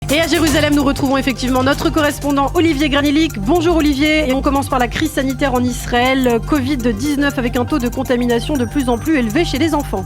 Et à Jérusalem, nous retrouvons effectivement notre correspondant Olivier Granilic. Bonjour Olivier, et on commence par la crise sanitaire en Israël, Covid-19 avec un taux de contamination de plus en plus élevé chez les enfants.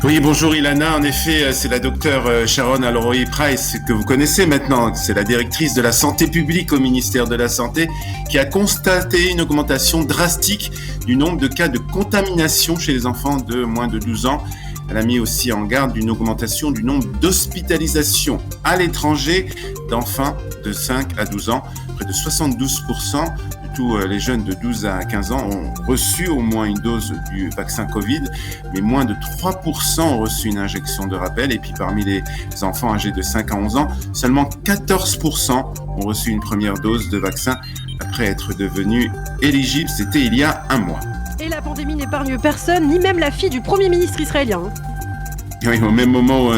Oui, bonjour Ilana. En effet, c'est la docteure Sharon Alroey-Price que vous connaissez maintenant. C'est la directrice de la santé publique au ministère de la Santé qui a constaté une augmentation drastique du nombre de cas de contamination chez les enfants de moins de 12 ans. Elle a mis aussi en garde d'une augmentation du nombre d'hospitalisations à l'étranger d'enfants de 5 à 12 ans. Près de 72% de tous les jeunes de 12 à 15 ans ont reçu au moins une dose du vaccin Covid, mais moins de 3% ont reçu une injection de rappel. Et puis parmi les enfants âgés de 5 à 11 ans, seulement 14% ont reçu une première dose de vaccin après être devenus éligibles. C'était il y a un mois. Et la pandémie n'épargne personne, ni même la fille du Premier ministre israélien. Oui, au même moment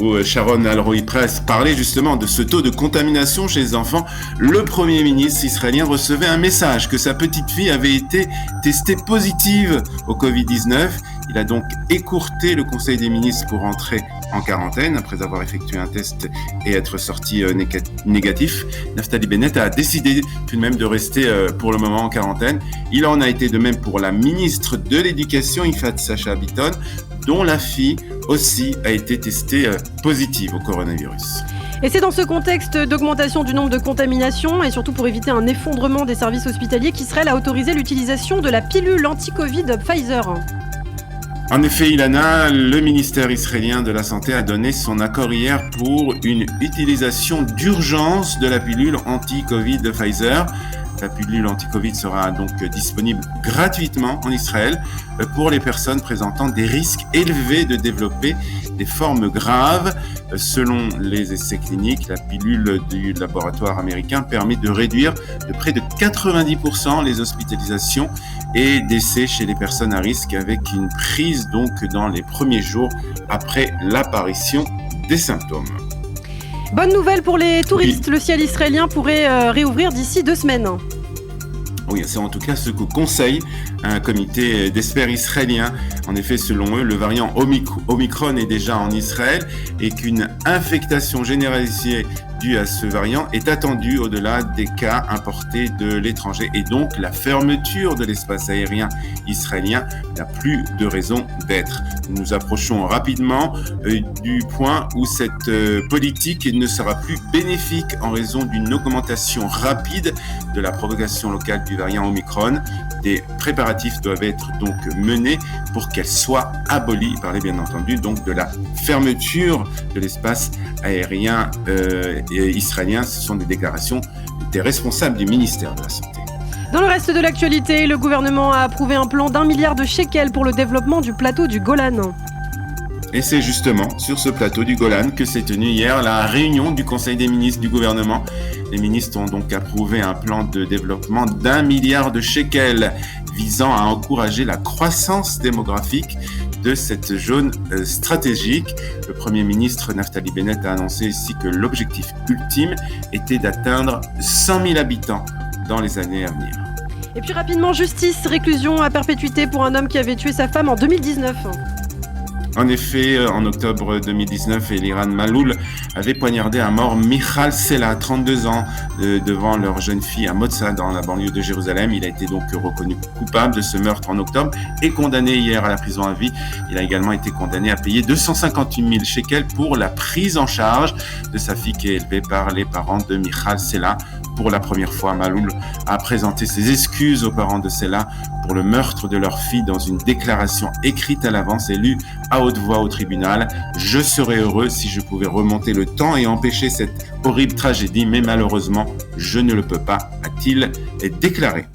où Sharon Alroey-Price parlait justement de ce taux de contamination chez les enfants, le Premier ministre israélien recevait un message que sa petite fille avait été testée positive au Covid-19. Il a donc écourté le Conseil des ministres pour entrer en quarantaine après avoir effectué un test et être sorti négatif. Naftali Bennett a décidé tout de même de rester pour le moment en quarantaine. Il en a été de même pour la ministre de l'Éducation, Yifat Sacha Bitton, dont la fille aussi a été testée positive au coronavirus. Et c'est dans ce contexte d'augmentation du nombre de contaminations et surtout pour éviter un effondrement des services hospitaliers qu'Israël a autorisé l'utilisation de la pilule anti-Covid Pfizer. En effet, Ilana, le ministère israélien de la Santé a donné son accord hier pour une utilisation d'urgence de la pilule anti-Covid de Pfizer. La pilule anti-Covid sera donc disponible gratuitement en Israël pour les personnes présentant des risques élevés de développer des formes graves. Selon les essais cliniques, la pilule du laboratoire américain permet de réduire de près de 90% les hospitalisations et décès chez les personnes à risque avec une prise donc dans les premiers jours après l'apparition des symptômes. Bonne nouvelle pour les touristes, oui. Le ciel israélien pourrait réouvrir d'ici 2 semaines. Oui, c'est en tout cas ce que conseille un comité d'experts israéliens. En effet, selon eux, le variant Omicron est déjà en Israël et qu'une infectation généralisée due à ce variant est attendue au-delà des cas importés de l'étranger. Et donc, la fermeture de l'espace aérien israélien n'a plus de raison d'être. Nous nous approchons rapidement du point où cette politique ne sera plus bénéfique en raison d'une augmentation rapide de la propagation locale du variant Omicron. Des préparatifs doivent être donc menés pour qu'elle soit abolie. Parler bien entendu donc de la fermeture de l'espace aérien israélien. Ce sont des déclarations des responsables du ministère de la Santé. Dans le reste de l'actualité, le gouvernement a approuvé un plan d'1 milliard de shekels pour le développement du plateau du Golan. Et c'est justement sur ce plateau du Golan que s'est tenue hier la réunion du Conseil des ministres du gouvernement. Les ministres ont donc approuvé un plan de développement d'1 milliard de shekels visant à encourager la croissance démographique de cette zone stratégique. Le Premier ministre Naftali Bennett a annoncé ici que l'objectif ultime était d'atteindre 100 000 habitants dans les années à venir. Et puis rapidement, justice, réclusion à perpétuité pour un homme qui avait tué sa femme en 2019. En effet, en octobre 2019, Eliran Maloul avait poignardé à mort Michal Sela, 32 ans, devant leur jeune fille à Motza, dans la banlieue de Jérusalem. Il a été donc reconnu coupable de ce meurtre en octobre et condamné hier à la prison à vie. Il a également été condamné à payer 258 000 shekels pour la prise en charge de sa fille qui est élevée par les parents de Michal Sela. Pour la première fois, Maloul a présenté ses excuses aux parents de Sela pour le meurtre de leur fille dans une déclaration écrite à l'avance et lue à haute voix au tribunal. « Je serais heureux si je pouvais remonter le temps et empêcher cette horrible tragédie, mais malheureusement, je ne le peux pas », a-t-il déclaré.